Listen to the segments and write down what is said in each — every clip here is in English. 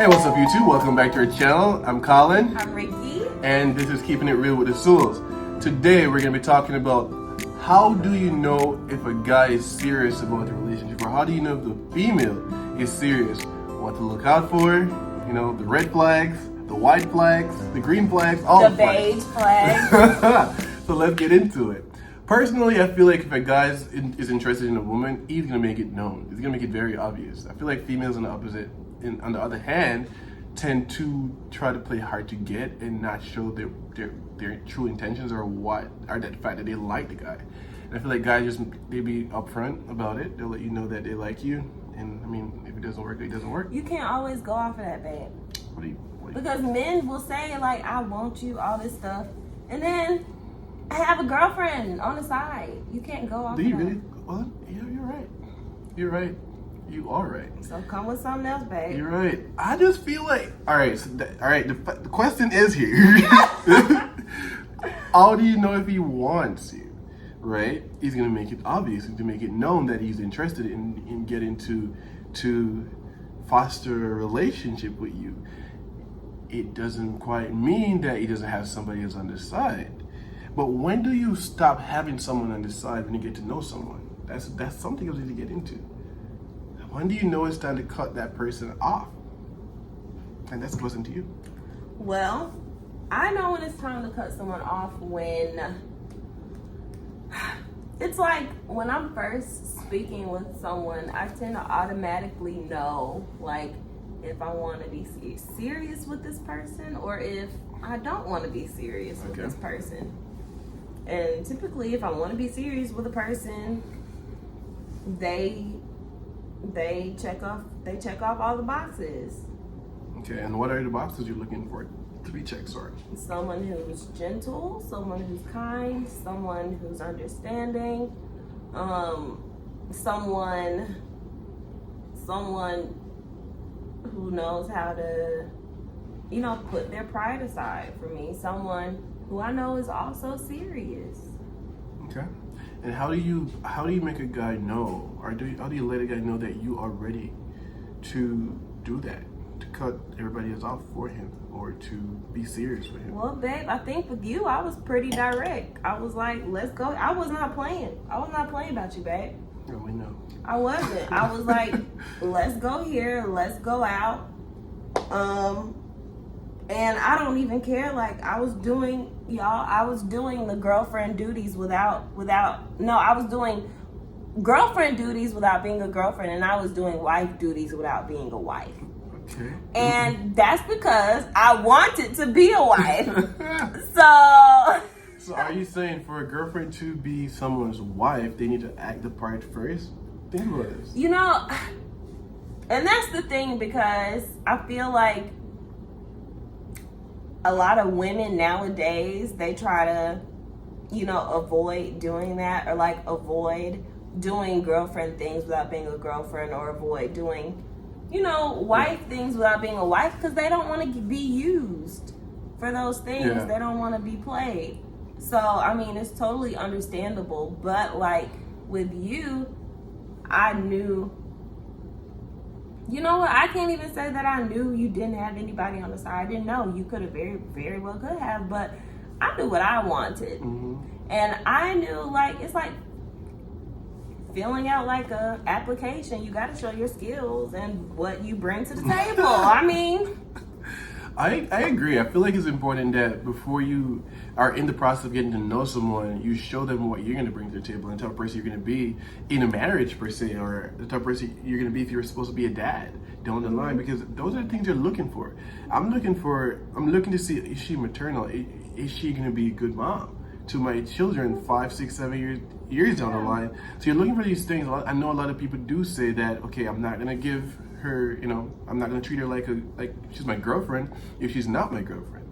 Hey, what's up YouTube? Welcome back to our channel. I'm Colin. I'm Ricky. And this is Keeping It Real with the Souls. Today we're going to be talking about how do you know if a guy is serious about the relationship, or how do you know if the female is serious? What to look out for, you know, the red flags, the white flags, the green flags, all the beige flags. So let's get into it. Personally, I feel like if a guy is interested in a woman, he's going to make it known. He's going to make it very obvious. I feel like females on the other hand, tend to try to play hard to get and not show their true intentions or the fact that they like the guy. And I feel like guys they be upfront about it. They'll let you know that they like you. And I mean, if it doesn't work, it doesn't work. You can't always go off of that, babe. What because men will say like, I want you, all this stuff. And then I have a girlfriend on the side. You can't go off do of you that. really? Well, yeah, you're right. You're right. You are right. So come with something else, babe. You're right. I just feel like, all right. The question is here. How do you know if he wants you? Right? He's gonna make it obvious and to make it known that he's interested in getting to foster a relationship with you. It doesn't quite mean that he doesn't have somebody else on the side. But when do you stop having someone on the side when you get to know someone? That's something else to get into. When do you know it's time to cut that person off? And that's a question to you. Well, I know when it's time to cut someone off when it's like when I'm first speaking with someone, I tend to automatically know like if I want to be serious with this person or if I don't want to be serious with this person. And typically if I want to be serious with a person, they check off all the boxes. Okay, and what are the boxes you're looking for to be checked? Sorry. Someone who's gentle, someone who's kind, someone who's understanding, someone who knows how to, put their pride aside for me. Someone who I know is also serious. Okay. And how do you make a guy know, or how do you let a guy know that you are ready to do that, to cut everybody else off for him, or to be serious with him? Well, babe, I think with you, I was pretty direct. I was like, let's go. I was not playing about you, babe. Yeah, we know. I wasn't. I was like, let's go here, let's go out. And I don't even care. Like I was doing the girlfriend duties I was doing girlfriend duties without being a girlfriend, and I was doing wife duties without being a wife. Okay. And that's because I wanted to be a wife. So are you saying for a girlfriend to be someone's wife, they need to act the part first? Think about this. And that's the thing, because I feel like a lot of women nowadays, they try to, avoid doing that, or like avoid doing girlfriend things without being a girlfriend, or avoid doing, wife things without being a wife, because they don't want to be used for those things. Yeah. They don't want to be played. So, I mean, it's totally understandable. But like with you, I knew, I can't even say that I knew you didn't have anybody on the side. I didn't know. You could have very, very well could have, but I knew what I wanted. Mm-hmm. And I knew, like, it's like filling out like a application. You got to show your skills and what you bring to the table. I mean, I agree. I feel like it's important that before you are in the process of getting to know someone, you show them what you're going to bring to the table and the type of person you're going to be in a marriage per se, or the type of person you're going to be if you're supposed to be a dad down the line, because those are the things you're looking for. I'm looking to see, is she maternal? Is she going to be a good mom to my children 5, 6, 7 years down the line? So you're looking for these things. I know a lot of people do say that, okay, I'm not going to give her, I'm not going to treat her like she's my girlfriend if she's not my girlfriend.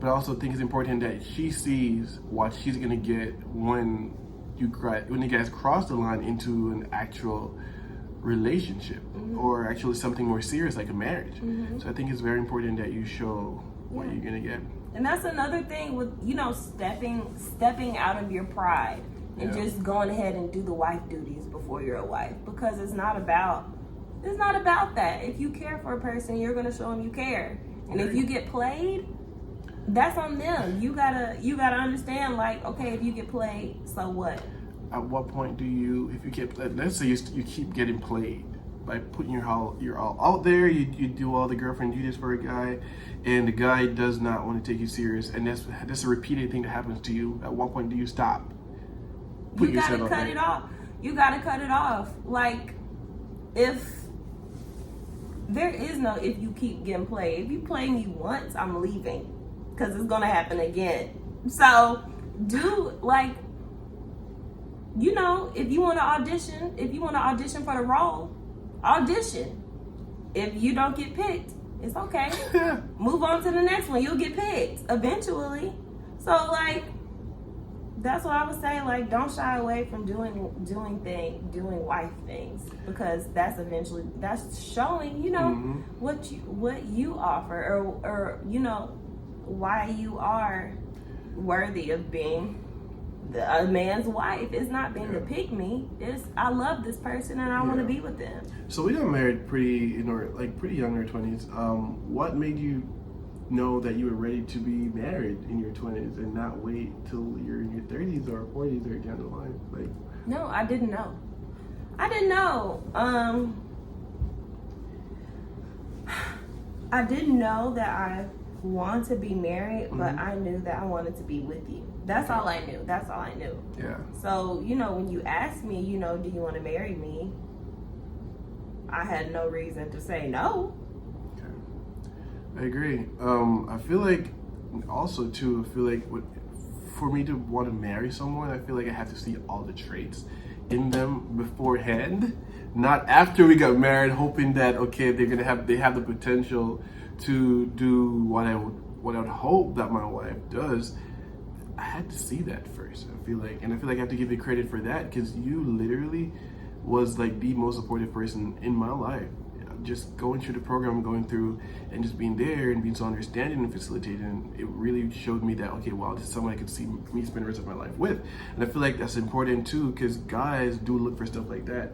But I also think it's important that she sees what she's going to get when you guys cross the line into an actual relationship, mm-hmm. or actually something more serious like a marriage. Mm-hmm. So I think it's very important that you show what you're going to get. And that's another thing with, stepping out of your pride and just going ahead and do the wife duties before you're a wife, because it's not about It's not about that. If you care for a person, you're gonna show them you care. And if you get played, that's on them. You gotta understand, like, okay, if you get played, so what? At what point do you, if you get, let's say you keep getting played by putting your all out there, you do all the girlfriend duties for a guy, and the guy does not want to take you serious, and that's a repeated thing that happens to you. At what point do you stop? You gotta cut it off. You gotta cut it off. Like, if there is no if you keep getting played. If you play me once, I'm leaving, because it's gonna happen again. So do, like, you know, if you want to audition for the role, audition. If you don't get picked, it's okay. Move on to the next one. You'll get picked eventually. So, like, that's what I would say. Like, don't shy away from doing wife things, because that's showing, you know, what you offer, or you know, why you are worthy of being a man's wife. It's not being a pick me. It's, I love this person and I want to be with them. So we got married pretty young in our 20s. What made you know that you were ready to be married in your 20s and not wait till you're in your 30s or 40s or down the line? Like, no, I didn't know. I didn't know that I want to be married, but I knew that I wanted to be with you. That's all I knew. Yeah. So, you know, when you asked me, you know, do you want to marry me? I had no reason to say no. I agree. I feel like also too, for me to want to marry someone, I feel like I have to see all the traits in them beforehand, not after we got married, hoping that, okay, they have the potential to do what I would hope that my wife does. I had to see that first. I feel like I have to give you credit for that, because you literally was like the most supportive person in my life. Just going through the program, going through and just being there and being so understanding and facilitating, it really showed me that, okay, wow, this is someone I could see me spend the rest of my life with. And I feel like that's important too, because guys do look for stuff like that.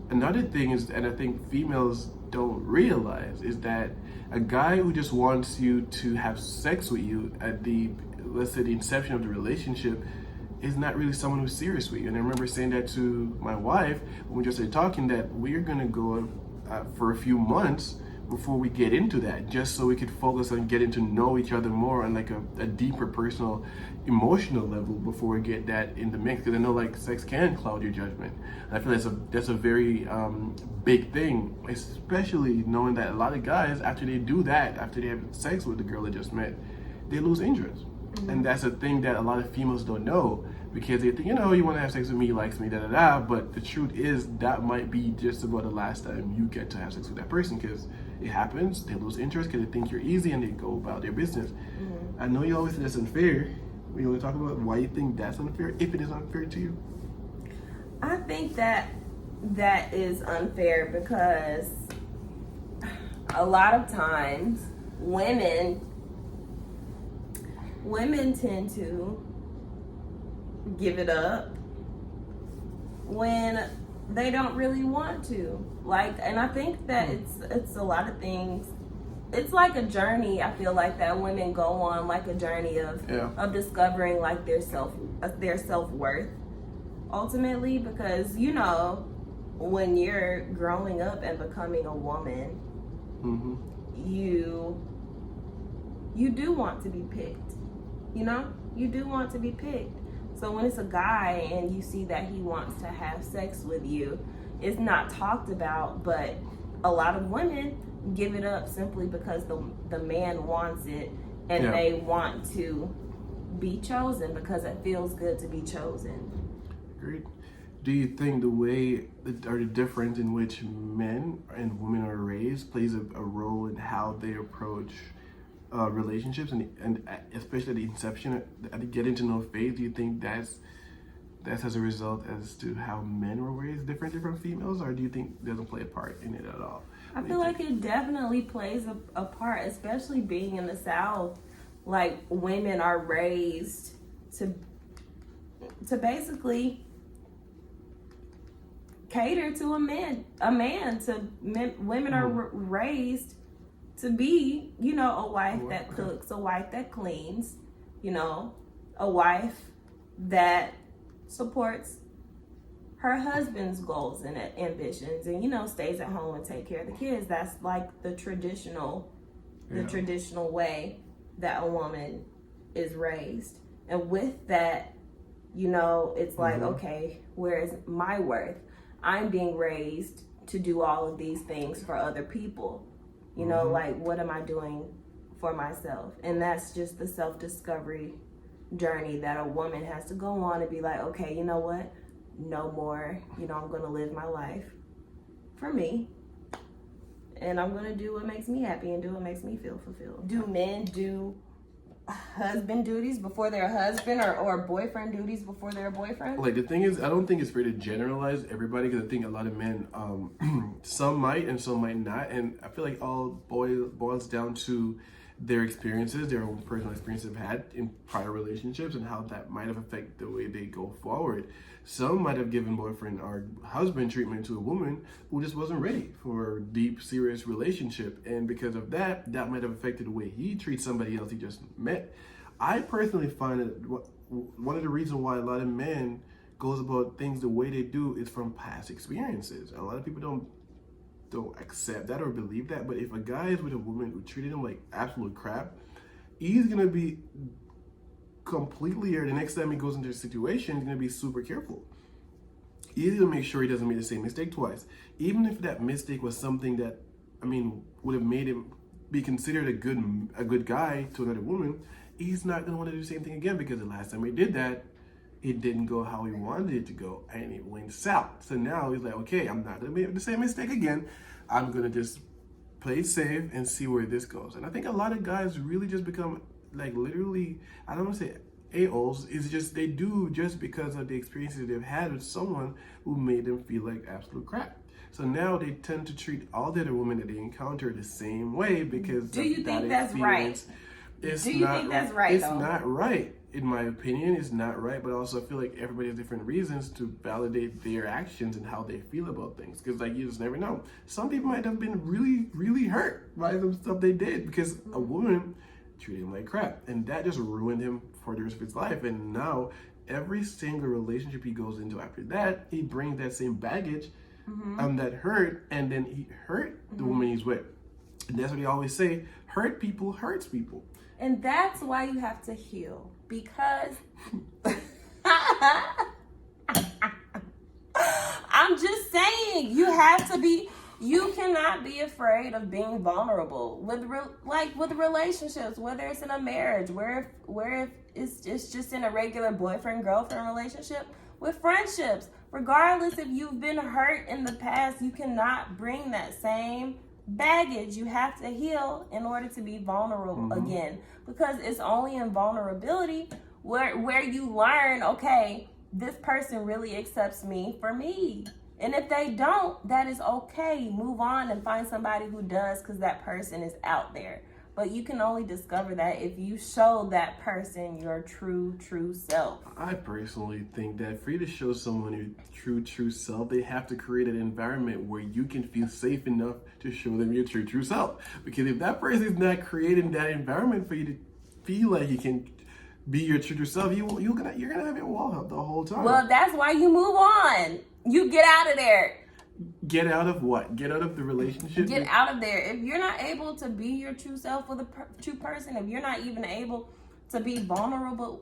Another thing is, and I think females don't realize, is that a guy who just wants you to have sex with you at the, let's say, the inception of the relationship, is not really someone who's serious with you. And I remember saying that to my wife when we just started talking, that we're gonna go for a few months before we get into that, just so we could focus on getting to know each other more on like a deeper personal emotional level before we get that in the mix. Because I know, like, sex can cloud your judgment, and I feel that's a very big thing, especially knowing that a lot of guys, after they do that, after they have sex with the girl they just met, they lose interest. And that's a thing that a lot of females don't know, because they think, you know, you want to have sex with me, he likes me, da-da-da, but the truth is that might be just about the last time you get to have sex with that person, because it happens, they lose interest because they think you're easy and they go about their business. I know you always say that's unfair. We want to talk about why you think that's unfair, if it is unfair to you. I think that is unfair because a lot of times women tend to give it up when they don't really want to. Like, and I think that it's a lot of things. It's like a journey, I feel like, that women go on, like a journey of discovering like their self-worth ultimately, because, you know, when you're growing up and becoming a woman, you do want to be picked. You know, you do want to be picked. So when it's a guy and you see that he wants to have sex with you, it's not talked about, but a lot of women give it up simply because the man wants it, and they want to be chosen because it feels good to be chosen. Agreed. Do you think the way or the difference in which men and women are raised plays a role in how they approach relationships, and especially at the inception, at the getting to know phase? Do you think that's as a result as to how men were raised different from females, or do you think it doesn't play a part in it at all? I feel like it definitely plays a part, especially being in the South. Like, women are raised to basically cater to a man. Women are raised to be, a wife that cooks, a wife that cleans, a wife that supports her husband's goals and ambitions, and stays at home and take care of the kids. That's like the traditional way that a woman is raised. And with that, it's like, okay, where is my worth? I'm being raised to do all of these things for other people. Like, what am I doing for myself? And that's just the self-discovery journey that a woman has to go on and be like, okay, you know what? No more. I'm going to live my life for me. And I'm going to do what makes me happy and do what makes me feel fulfilled. Do men do husband duties before their husband or boyfriend duties before their boyfriend? Like, the thing is, I don't think it's fair to generalize everybody, because I think a lot of men, some might and some might not, and I feel like all boils down to their experiences, their own personal experiences they've had in prior relationships, and how that might have affected the way they go forward. Some might have given boyfriend or husband treatment to a woman who just wasn't ready for a deep, serious relationship, and because of that might have affected the way he treats somebody else he just met. I personally find that one of the reasons why a lot of men goes about things the way they do is from past experiences. A lot of people don't accept that or believe that, but if a guy is with a woman who treated him like absolute crap, he's gonna be completely, or the next time he goes into a situation, he's gonna be super careful. He's gonna make sure he doesn't make the same mistake twice, even if that mistake was something that, would have made him be considered a good guy to another woman. He's not gonna want to do the same thing again, because the last time he did that, it didn't go how he wanted it to go, and it went south. So now he's like, okay, I'm not gonna make the same mistake again. I'm gonna just play it safe and see where this goes. And I think a lot of guys really just become like, literally, I don't want to say a-holes. It's just they do just because of the experiences they've had with someone who made them feel like absolute crap. So now they tend to treat all the other women that they encounter the same way because do you think that's right? It's do you think that's right? It's not right. In my opinion, it's not right, but also I feel like everybody has different reasons to validate their actions and how they feel about things. Because, like, you just never know. Some people might have been really, really hurt by some stuff they did because a woman treated him like crap. And that just ruined him for the rest of his life. And now, every single relationship he goes into after that, he brings that same baggage that hurt, and then he hurt the woman he's with. And that's what they always say, hurt people hurts people. And that's why you have to heal. Because I'm just saying, you cannot be afraid of being vulnerable with relationships, whether it's in a marriage, where it's just in a regular boyfriend-girlfriend relationship, with friendships. Regardless if you've been hurt in the past, you cannot bring that same baggage. You have to heal in order to be vulnerable again, because it's only in vulnerability where you learn, okay, this person really accepts me for me. And if they don't, that is okay. Move on and find somebody who does, because that person is out there. But you can only discover that if you show that person your true self. I personally think that for you to show someone your true self, they have to create an environment where you can feel safe enough to show them your true self. Because if that person is not creating that environment for you to feel like you can be your true self, you're gonna have your wall up the whole time. Well, that's why you move on. You get out of there. Get out of what? Get out of the relationship? Get out of there. If you're not able to be your true self with a true person, if you're not even able to be vulnerable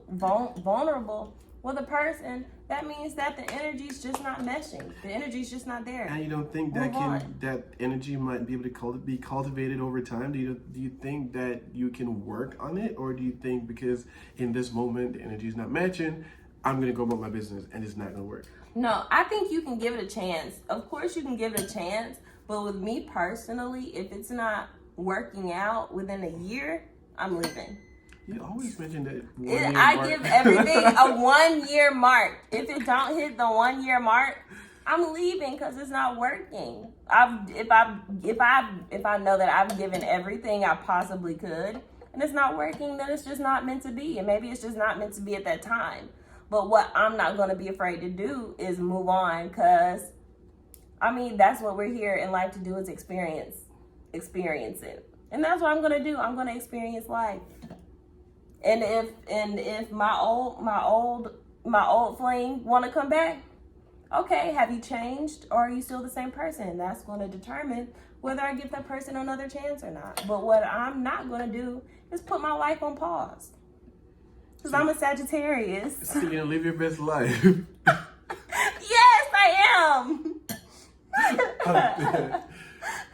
with a person, that means that the energy's just not meshing. The energy's just not there. And you don't think that energy might be able to be cultivated over time? Do you think that you can work on it, or do you think because in this moment the energy is not matching, I'm gonna go about my business and it's not gonna work? No, I think you can give it a chance. Of course you can give it a chance, but with me personally, if it's not working out within a year, I'm leaving. You always mention that I give everything a 1 year mark. If it don't hit the 1 year mark, I'm leaving because it's not working. If I know that I've given everything I possibly could and it's not working, then it's just not meant to be. And maybe it's just not meant to be at that time. But what I'm not going to be afraid to do is move on, because I mean, that's what we're here in life to do, is experience it. And that's what I'm gonna do. I'm gonna experience life. And if my old flame wanna come back, okay, have you changed or are you still the same person? That's gonna determine whether I give that person another chance or not. But what I'm not gonna do is put my life on pause. Because I'm a Sagittarius. So you're gonna live your best life. Yes, I am.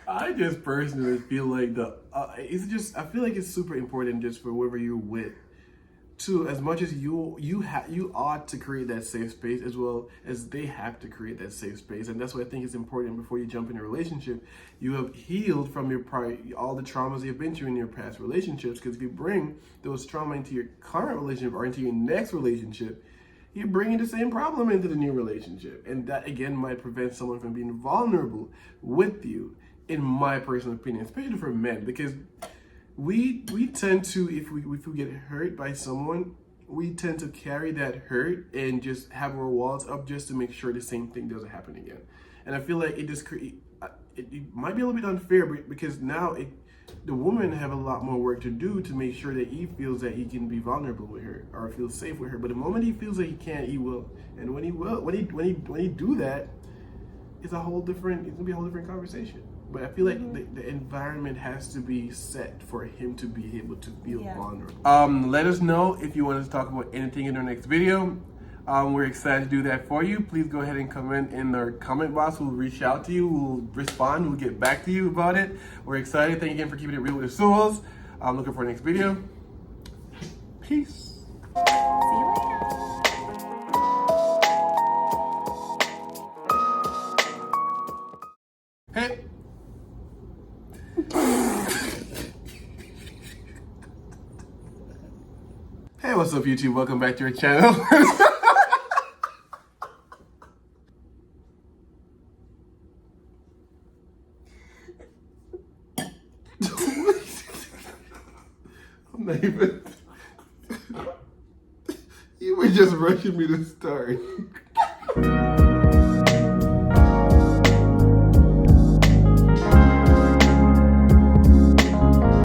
I just personally feel like I feel like it's super important just for whoever you're with, to, as much as you ought to create that safe space, as well as they have to create that safe space. And that's what I think is important before you jump in a relationship. You have healed from all the traumas you've been through in your past relationships, because if you bring those trauma into your current relationship or into your next relationship, you're bringing the same problem into the new relationship. And that, again, might prevent someone from being vulnerable with you, in my personal opinion, especially for men, because we tend to, if we get hurt by someone, we tend to carry that hurt and just have our walls up just to make sure the same thing doesn't happen again. And I feel like it might be a little bit unfair, because now the woman have a lot more work to do to make sure that he feels that he can be vulnerable with her or feel safe with her. But the moment he feels that he can't, he will. And when he do that, it's gonna be a whole different conversation. But I feel like the environment has to be set for him to be able to feel vulnerable. Let us know if you want us to talk about anything in our next video. We're excited to do that for you. Please go ahead and comment in our comment box. We'll reach out to you. We'll respond. We'll get back to you about it. We're excited. Thank you again for keeping it real with the souls. I'm looking for the next video. Peace. See you later. Hey. Hey, what's up, YouTube? Welcome back to our channel. I'm not even. You were just rushing me to start.